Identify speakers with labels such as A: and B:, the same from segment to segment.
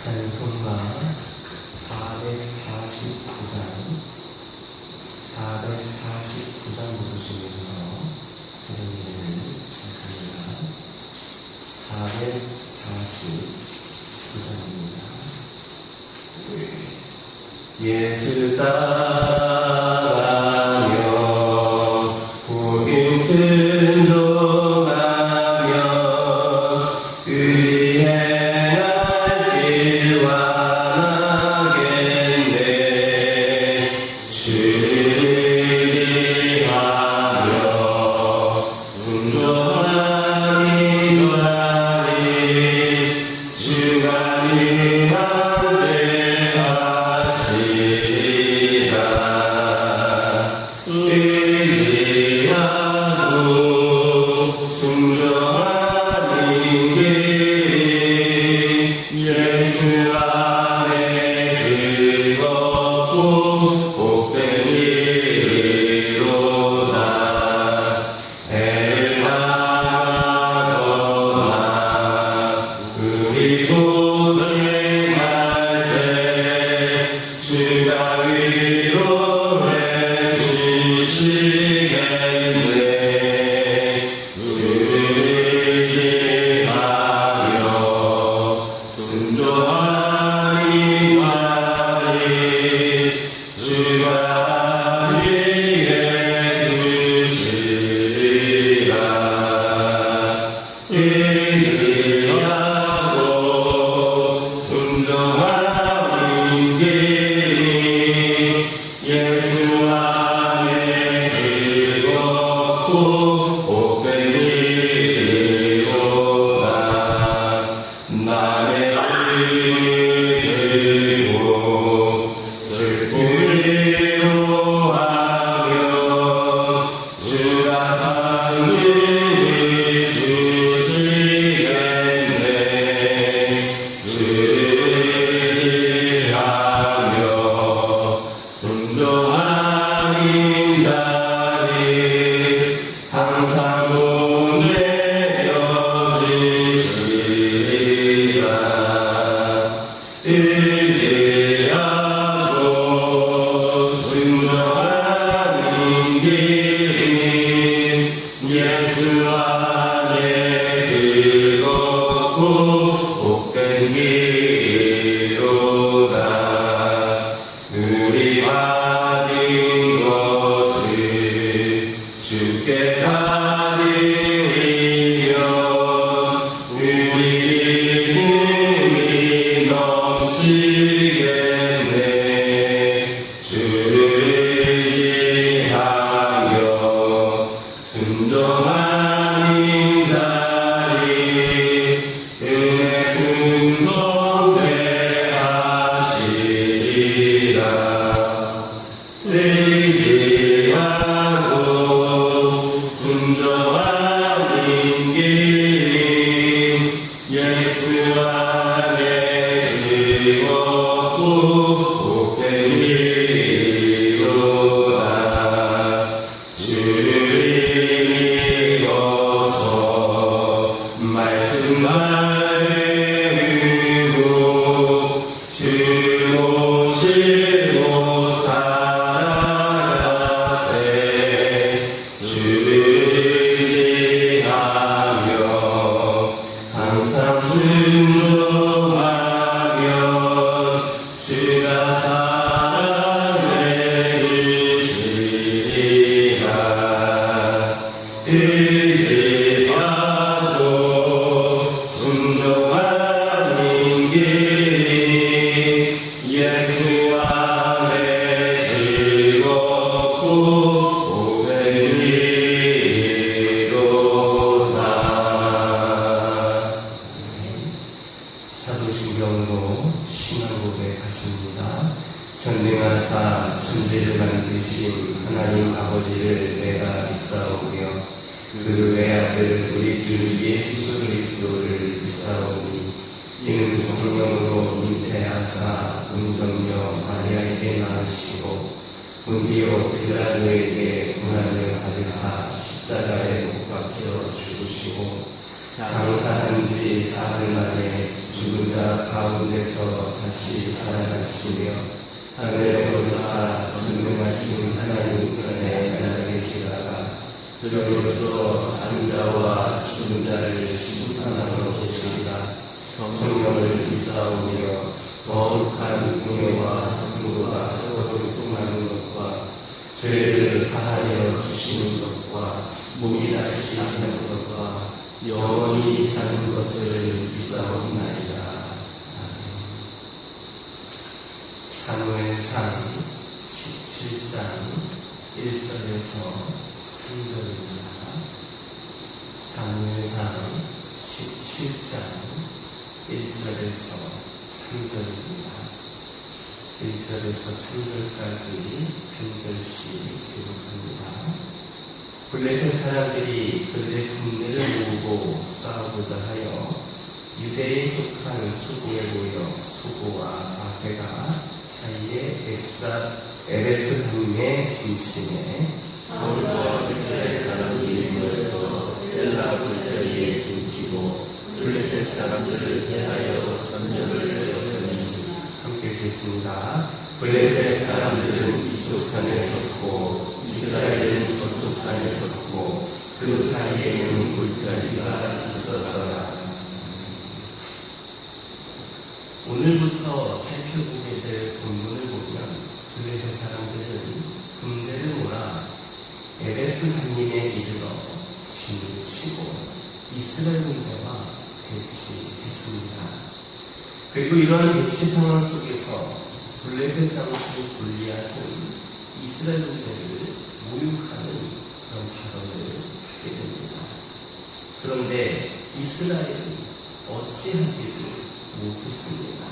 A: 찬송가 449장 부르시면서 새벽예배를 시작합니다. 449장입니다. 예수 따라가며 복음 순종하며 의의 날 길 완하겠네. 주를 의지하며 순종하는 자리 주가 능하게 하시리라. 의지하고 순종하는 길이 예수 안에 즐겁고 복된 길이로다. 해를 당하거나 우리 고생할 때 주가 위로해 주시겠네. 주를 의지하며 순종하는 자리 주가 함께 주시리라. 의지하고 순종하는 길이 예수 안에 즐겁고 복된 길이로다. 남의 짐을 들고 슬픔을 위로하며 주가 상급을 주시겠네. 주를 의지하며 순종하는 자리 항상 보내어 주시리라. 의지하고 순종하는 길이 예수 안에 즐겁고 복된 길이로다. 우리 받은 것을 주께 드리며 우리 기쁨이 넘치겠네. 주를 의지하며 순종하는 자리 은혜 풍성케 하시리라. 의지하고 순종하는 길이 예수 안에 즐겁고 복된 길이로다. 주를 믿어서 말씀 배우고 주 모시고 살아가세. 주를 의지하며 항상 순종하며 주가 사랑해 주시리라. 의지하고 순종하는 길이 예수 안에 즐겁고 복된 길이로다. 사도신경으로 신앙 고백하십니다. 전능하사 천지를 만드신 하나님 아버지를 내가 믿사오며 그 외아들 우리 주 예수 그리스도를 믿사오니 이는 성령으로 잉태하사 음정녀 마리아에게 낳으시고 본디오 빌라도에게 고난을 받으사 십자가에 못 박혀 죽으시고 장사한 지 사흘 만에 죽은 죽은 자 가운데서 다시 살아나시며 하늘에 오르사 전능하신 하나님 편에 앉아 계시다가 저로서 산 자와 죽은 자를 심판하러 오시리라. 성령을 비싸우며 거룩한 공예와 승부가 서로 통하는 것과 죄를 사하여 주시는 것과 무기다시 사는 것과 영원히 사는 것을 비싸우나이다. 사무엘상 17장 1절에서 3절입니다. 사무엘상 17장 1절에서 3절입니다. 1절에서 3절까지 한 절씩 기록합니다. 블레셋 사람들이 그들의 군대를 모으고 싸우고자 하여 유대에 속한 수고에 모여 수고와 바세가 사이에 에베스 강에 진침해 사울과 이스라엘 사람들이 모여서 엘라 골짜기에 진치고 블레셋 사람들을 대하여 전쟁을 벌였으니 함께 읽겠습니다. 블레셋 사람들은 이쪽 산에 섰고 이스라엘은 저쪽 산에 섰고 그 사이에는 골짜기가 있었더라. 오늘부터 살펴보게 될 본문을 보면 블레셋 사람들은 군대를 몰아 에베스 산림에 이르러 진을 치고 이스라엘 군대와 대치했습니다. 그리고 이러한 대치 상황 속에서 블레셋 장수 골리앗은 이스라엘 군대를 모욕하는 그런 발언을 하게 됩니다. 그런데 이스라엘은 어찌하지를 못했습니다.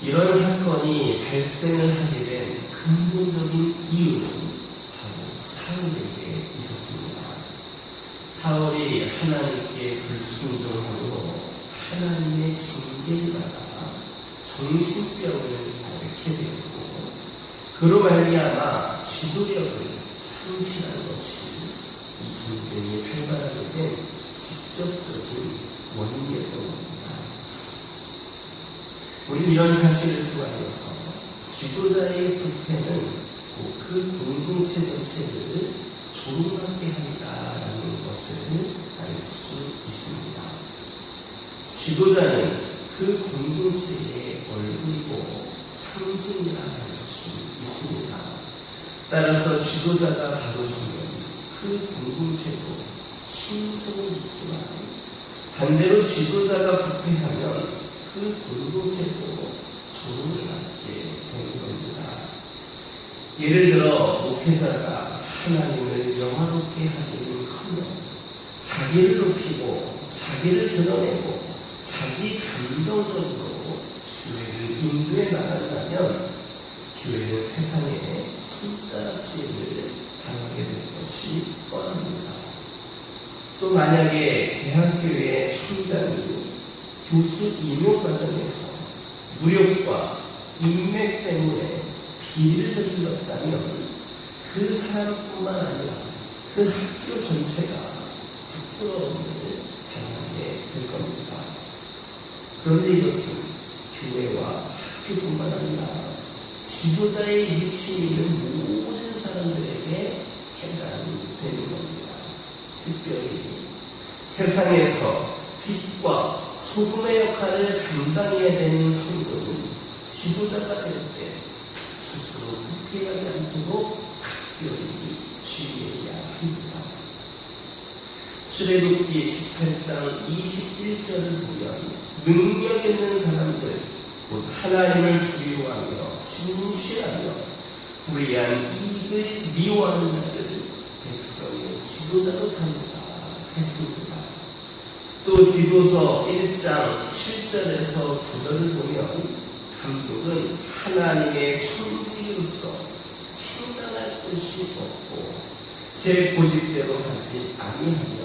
A: 이런 사건이 발생을 하게 된 근본적인 이유는 바로 사울에게 있었습니다. 사울이 하나님께 불순종함으로 하나님의 징계를 받아 정신병을 앓게 되었고 그로 말미암아 지도력을 상실한 것이 이 전쟁이 활발하게 된 직접적인 원인이었던 겁니다. 우리는 이런 사실을 통하여서 지도자의 부패는 그 공동체 전체를 조롱하게 한다라는 것을 알 수 있습니다. 지도자는 그 공동체의 얼굴이고 상징이라 할 수 있습니다. 따라서 지도자가 바로 서면 그 공동체도 신성을 입지만 반대로 지도자가 부패하면 그 공동체도 조롱을 받게 되는 겁니다. 예를 들어 목회자가 하나님을 영화롭게 하기는커녕 자기를 높이고 자기를 드러내고 자기 감정적으로 교회를 인도해 나간다면 교회는 세상에 손가락질을 당하게 될 것이 뻔합니다. 또 만약에 대학교의 총장이 교수 임용 과정에서 무력과 인맥 때문에 비리를 저질렀다면 그 사람뿐만 아니라 그 학교 전체가 부끄러움을 당하게 될 겁니다. 그런데 이것은 교회와 학교뿐만 아니라 지도자의 위치에 있는 모든 사람들에게 해당되는 겁니다. 특별히 세상에서 빛과 소금의 역할을 감당해야 되는 성도는 지도자가 될 때 스스로 부패하지 않도록 각별히 주의해야 합니다. 출애굽기 18장 21절을 보면 능력 있는 사람들, 곧 하나님을 두려워하며 진실하며 불의한 이익을 미워하는 자들을 백성의 지도자로 삼다 했습니다. 또 디도서 1장 7절에서 9절을 보면 감독은 하나님의 천지로서 책망할 것이 없고 제 고집대로 하지 아니하며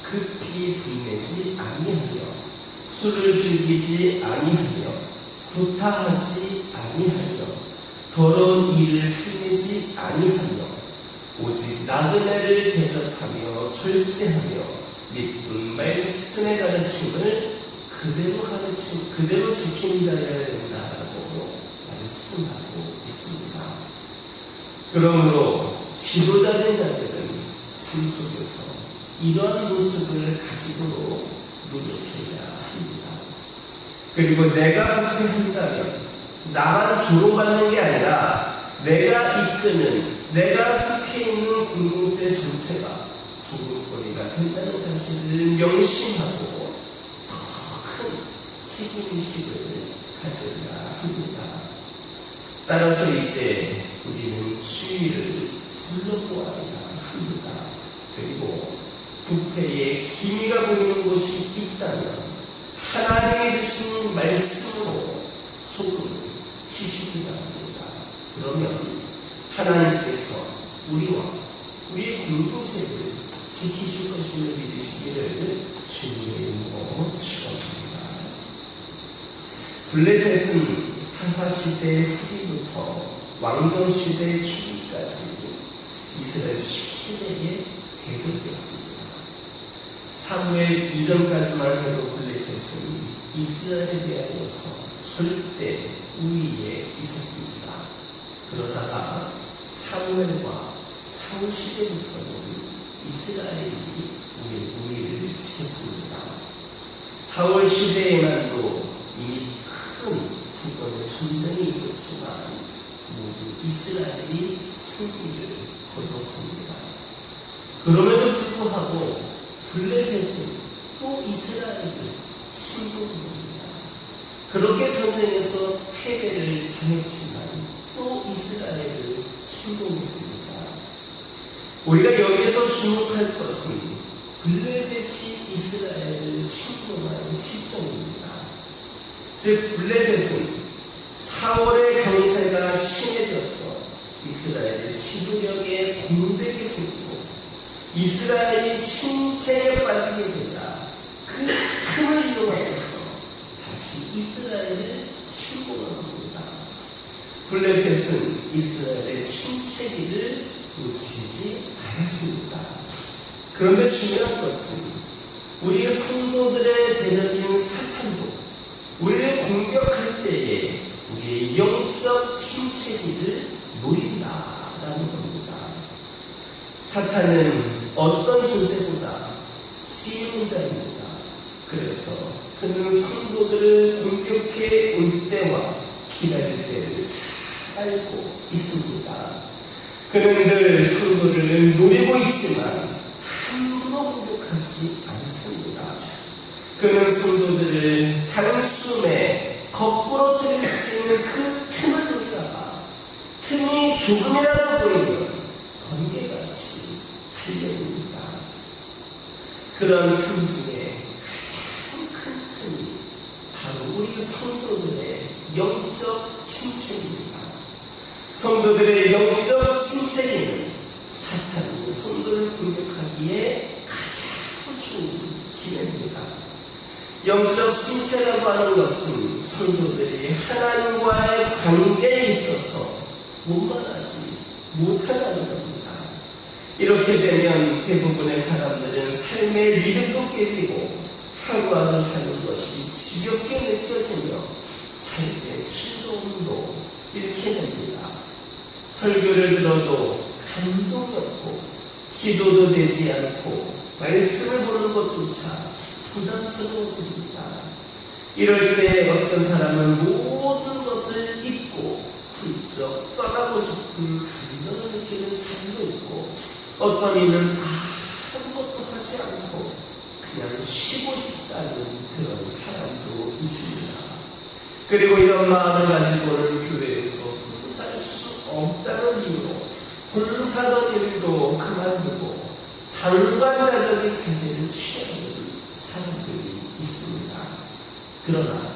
A: 급히 분내지 아니하며 술을 즐기지 아니하며 구타하지 아니하며 더러운 일을 피내지 아니하며 오직 나그네를 대접하며 절제하며 믿음 말씀의 가르침을 그대로 가르치고 그대로 지키는 자여야 된다라고 말씀하고 있습니다. 그러므로 지도자된 자들은 삶 속에서 이러한 모습을 가지고 노력해야 합니다. 그리고 내가 그렇게 한다면 나만 조롱받는 게 아니라 내가 이끄는, 내가 속해 있는 공동체 전체가 조롱거리가 된다는 사실을 명심하고 더 큰 책임의식을 가져야 합니다. 따라서 이제 우리는 주위를 둘러보아야 합니다. 그리고 부패의 기미가 보이는 곳이 있다면 하나님의 주신 말씀으로 소금을 치시기 바랍니다. 그러면 하나님께서 우리와 우리의 공동체를 지키실 것임을 믿으시기를 주님의 이름으로 축원합니다. 블레셋은 사사시대 후기부터 왕정시대 초기까지 이스라엘 최대의 대적이었습니다. 사무엘 이전까지만 해도 블레셋은 이스라엘에 대하여서 절대 우위에 있었습니다. 그러다가 사무엘과 사울 시대부터는 이스라엘이 우위를 지켰습니다. 사울 시대에만도 이미 큰 두 번의 전쟁이 있었지만 모두 이스라엘이 승리를 거두었습니다. 그럼에도 불구하고 블레셋은 또 이스라엘을 침공합니다. 그렇게 전쟁에서 패배를 당했지만 또 이스라엘을 침공했습니다. 우리가 여기에서 주목할 것은 블레셋이 이스라엘을 침공한 시점입니다. 즉 블레셋은 사울의 병세가 심해져서 이스라엘의 지도력에 공백이 생기고 이스라엘이 침체에 빠지게 되자 그 틈을 이용하여서 다시 이스라엘을 침공한 겁니다. 블레셋은 이스라엘의 침체기를 놓치지 않았습니다. 그런데 중요한 것은 우리의 성도들의 대적인 사탄도 우리를 공격할 때에 우리의 영적 침체기를 노린다라는 겁니다. 사탄은 어떤 존재보다 쉬운 자입니다. 그래서 그는 성도들을 공격해 올 때와 기다릴 때를 잘 알고 있습니다. 그는 늘 성도를 노리고 있지만 함부로 공격하지 않습니다. 그는 성도들을 단숨에 거꾸로 때릴 수 있는 그 틈을 노리다가 틈이 조금이라도 보이면 번개같이 달려옵니다. 그런 틈 중에 가장 큰 틈이 바로 우리 성도들의 영적 침체입니다. 성도들의 영적 침체기는 사탄이 성도를 공격하기에 가장 좋은 기회입니다. 영적 침체라고 하는 것은 성도들이 하나님과의 관계에 있어서 원만하지 못하다는 겁니다. 이렇게 되면 대부분의 사람들은 삶의 리듬도 깨지고 하루하루 사는 것이 지겹게 느껴지며 삶의 즐거움도 잃게 됩니다. 설교를 들어도 감동이 없고 기도도 되지 않고 말씀을 보는 것조차 부담스러워집니다. 이럴 때 어떤 사람은 모든 것을 잊고 훌쩍 떠나고 싶은 감정을 느끼는 사람도 있고 어떤 이는 아무것도 하지 않고 그냥 쉬고 싶다는 그런 사람도 있습니다. 그리고 이런 마음을 가지고는 교회에서 봉사할 수 없다는 이유로 봉사던 일도 그만두고 방관자적인 자세를 취하는 사람들이 있습니다. 그러나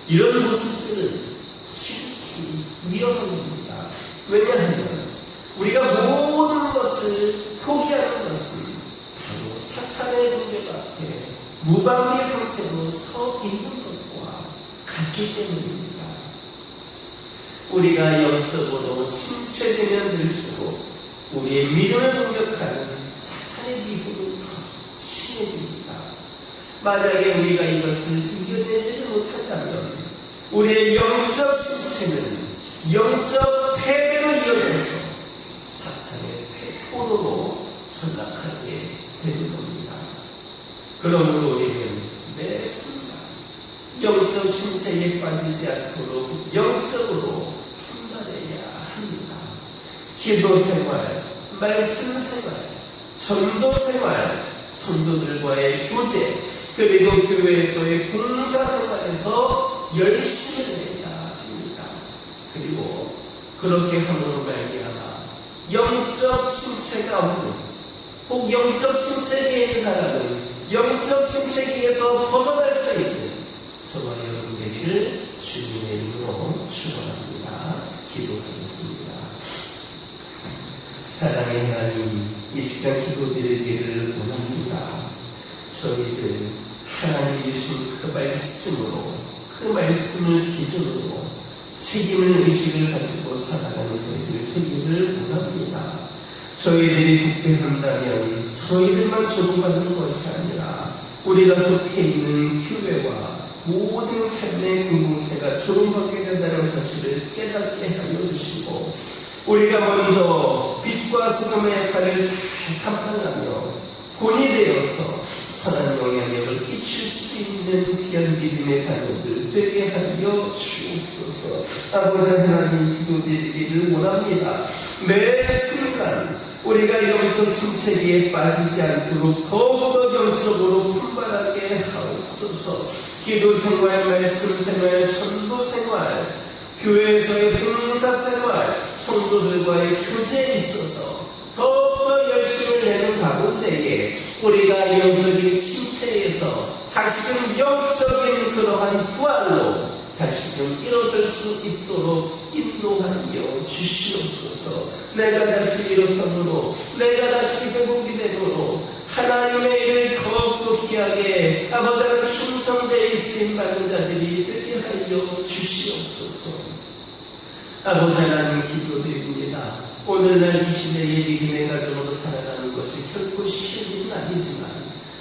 A: 이런 모습들은 지극히 위험한 겁니다. 왜냐하면 우리가 모든 것을 포기하는 것은 바로 사탄의 공격 앞에 무방비 상태로 서 있는 것과 같기 때문입니다. 우리가 영적으로 침체되면 될수록 우리의 믿음을 공격하는 사탄의 미혹은 더 심해집니다. 만약에 우리가 이것을 이겨낼 한다면 우리의 영적 신체는 영적 패배로 이어져서 사탄의 패포로로 전락하게 되는 겁니다. 그러므로 우리는 매 순간 영적 신체에 빠지지 않도록 영적으로 분발해야 합니다. 기도 생활, 말씀 생활, 전도 생활, 성도들과의 교제, 그리고 교회에서의 봉사 생활에서 열심히 해야 합니다. 그리고 그렇게 함으로 말미암아 영적 신체가 없는, 혹 영적 신체에 있는 사람은 영적 신체기에서 벗어날 수 있는 저와 여러분 되기를 주님의 이름으로 축원합니다. 기도하겠습니다. 사랑의 하나님, 이 시간 기도드리기를 원합니다. 저희들 하나님이 주신 그 말씀으로, 그 말씀을 기준으로 책임을 의식을 가지고 살아가는 저희들 되기를 원합니다. 저희들이 부패한다면 저희들만 조롱받는 것이 아니라 우리가 속해 있는 교회와 모든 삶의 공동체가 조롱받게 된다는 사실을 깨닫게 하여 주시고, 우리가 먼저 빛과 소금의 역할을 잘 감당하며 본이 되어서 선한 영향력을 끼칠 수 있는 귀한 믿음의 자녀들 되게 하여 주옵소서. 아버지 하나님, 기도드리기를 원합니다. 매 순간 우리가 영적 침체기에 빠지지 않도록 더욱더 영적으로 분발하게 하옵소서. 기도 생활, 말씀 생활, 전도 생활, 교회에서의 봉사 생활, 성도들과의 교제에 있어서 더욱더 열심을 내는 가운데에 우리가 영적인 침체에서 다시금 영적인 그러한 부활로 다시금 일어설 수 있도록 인도하여 주시옵소서. 내가 다시 일어서므로, 내가 다시 회복이 되므로 하나님의 일을 더욱더 귀하게 아버지는 충성되어 있음 받는 자들이 되게 하여 주시옵소서. 아버지 하나님, 기도드립니다. 오늘날 이 시대의 믿음의 가정으로 살아가는 것이 결코 쉬운 일은 아니지만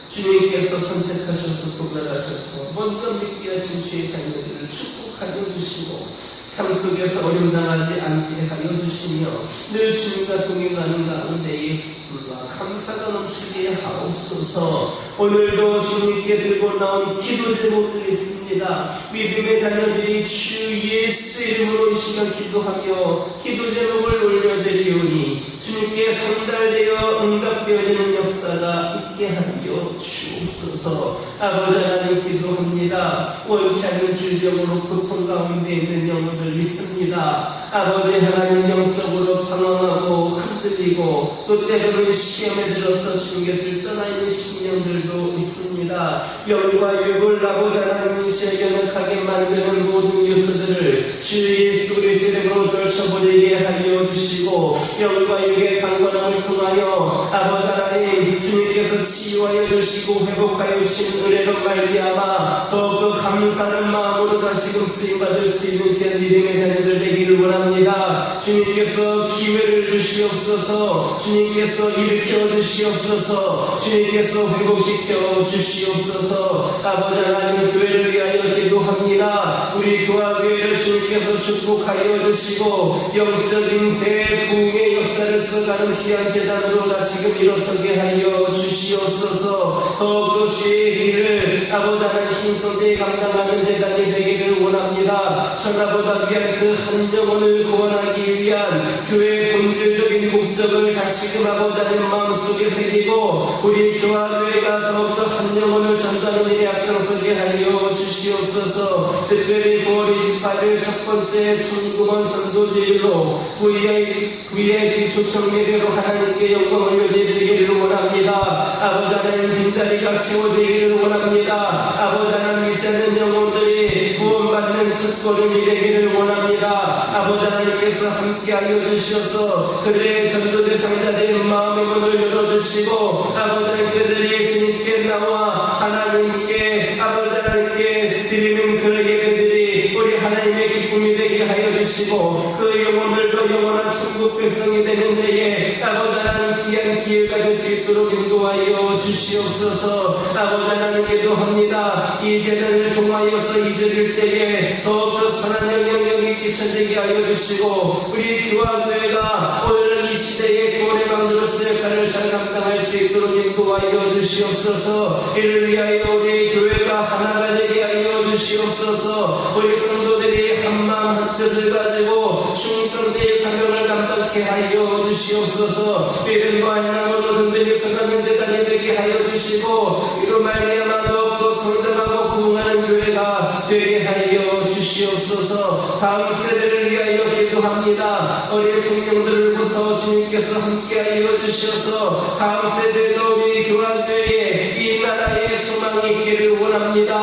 A: 주님께서 선택하셔서 도달하셔서 먼저 믿게 하신 주의 자녀들을 축복하여 주시고 삶 속에서 어려움 당하지 않게 하여 주시며 늘 주님과 동행하는 가운데에 기쁨과 감사가 넘치게 하옵소서. 오늘도 주님께 들고 나온 기도 제목들이 있습니다. 믿음의 자녀들이 주 예수 이름으로 이 시간 기도하며 기도 제목을 올려드리오니 주님께 상달되어 응답되어지는 역사가 있게 하여 주옵소서. 아버지 하나님, 기도합니다. 원치 않는 질병으로 고통 가운데 있는 영혼들 있습니다. 아버지 하나님, 영적으로 방황하고 흔들리고 또 때로는 시험에 들어서 주님께 떠나 있는 심령들도 있습니다. 영과 육을 아버지 하나님 시에견역하게 만드는 모든 요소들을 주 예수 그리스도의 이름으로 떨쳐버리게 하여 주시고 영과 육의 강건함을 통하여 아버지 하나님 주님께서 치유하여 주시고 회복하여 주신 은혜로 말미암아 더욱더 감사하는 마음으로 다시금 쓰임받을 수 있는 귀한 믿음의 자녀들 되기를 원합니다. 주님께서 기회를 주시옵소서. 주님께서 일으켜 주시옵소서. 주님께서 회복시켜 주시옵소서. 아버지 하나님, 교회를 위하여 기도합니다. 우리 교회를 주님께서 축복하여 주시고 영적인 대부흥의 역사를 써가는 귀한 재단으로 다시금 일어서게 하여 주시옵소서. 더욱더 주의 길을 아버지 하나님 충성되이 감당하는 재단이 되기를 원합니다. 천하보다 귀한 그 한 영혼을 구원하기 위한 교회의 본질적인 목적을 다시금 아버지 하나님 마음속에 새기고 우리 교회가 더욱더 한 영혼을 전도하는 일에 앞장서게 하여 주시옵소서. 특별히 9월 28일 첫 번째 중공원 전도주일로 VIP 초청 예배로 하나님께 영광을 올려드리기를 원합니다. 아버지 하나님, 빈자리가 채워지기를 원합니다. 아버지 하나님, 믿지 않는 영혼들이 구원받는 첫걸음이 되기를 원합니다. 아버지 하나님께서 함께하여 주셔서 그들의 전도 대상자들의 마음의 문을 열어주시고 아버지 하나님 그들이 주님께 나와 하나님께 아버지 하나님께 드리는 그 예배들이 우리 하나님의 기쁨이 되게 하여 주시고 그 영혼들도 그야말로 영원한 천국 백성이 되는 데에 아버지 하나님 귀한 기회가 될 수 있도록 인도하여 주시옵소서. 아버지 하나님 기도합니다. 이 재단을 통하여서 잊어질 때에 더욱더 선한 영향력이 끼쳐지게 하여 주시고 우리 교화교회가 오늘 이 시대의 구원의 망대로서 역할을 잘 감당할 수 있도록 인도하여 주시옵소서. 이를 위하여 우리 교회가 하나가 되게 하여 주시옵소서. 우리 성도들이 한마음 한뜻을 가지고 충성되의 사명을 감당케 하여 주시옵소서. 믿음과 행함으로 든든히 서가는 재단이 되게 하여 주시고 이로 말미암아 더욱더 성장하고 부흥하는 교회가 되게 하여 주시옵소서. 다음 세대를 위하여 기도합니다. 어린 성령들부터 주님께서 함께하여 주셔서 다음 세대도 우리 교환교회에 이 나라의 소망이 있기를 원합니다.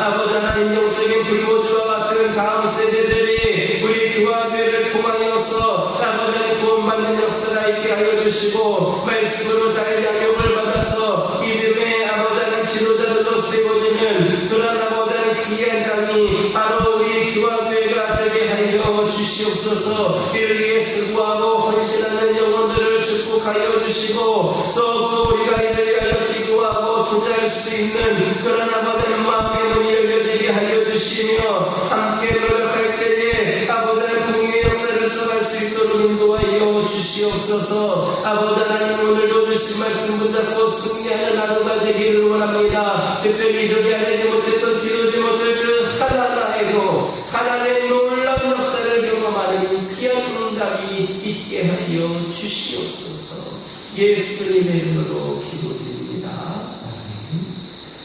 A: 아버지 하나님 영적인 불모지와 같은 다음 세대들이 우리 교환교회를 통하여서 아버지 하나님 구원받는 역사가 있게 하여 주시고 말씀으로 잘 양육을 받아서 믿음의 아버지 하나님 지도자들로 세워지는 그런 아버지 하나님 귀한 장이 바로 우리 교환교회가 되게 하여 주시옵소서. 이를 위해 수고하고 헌신하는 영혼들을 축복하여 주시고 또 우리가 이를 위하여 기도하고 투자할 수 있는 그런 아버지 마음의 눈이 열려지게 하여 주시며 함께 노력할 때에 아버지 하나님 국민의 역사를 써갈 수 있도록 인도하여 주시옵소서. 아버지 하나님 오늘도 주신 말씀 붙잡고 승리하는 하루가 되기를 원합니다. 특별히 이전에 알지 못했던 기도지 못할 그 하나나에도 하나님의 놀라운 역사를 경험하는 귀한 응답이 있게 하여 주시옵소서. 예수님의 이름으로 기도드립니다.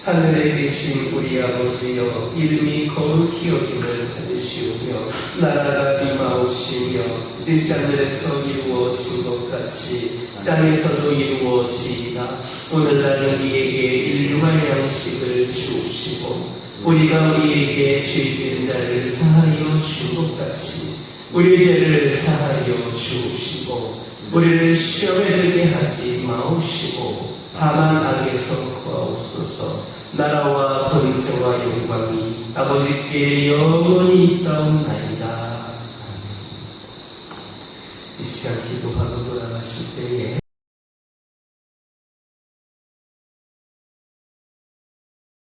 A: 하늘에 계신 우리 아버지여 이름이 거룩히 여김을 받으시오며 나라가 임하옵시며 뜻이 하늘에서 이루어진 것 같이 땅에서도 이루어지이다. 오늘날 우리에게 일용할 양식을 주옵시고 우리가 우리에게 죄 지은 자를 사하여 준 것 같이 우리 죄를 사하여 주옵시고 우리를 시험에 들게 하지 마옵시고 다만 악에서 구하옵소서. 나라와 권세와 영광이 아버지께 영원히 있사옵나이다. 이 시간 기도하고 돌아가실 때에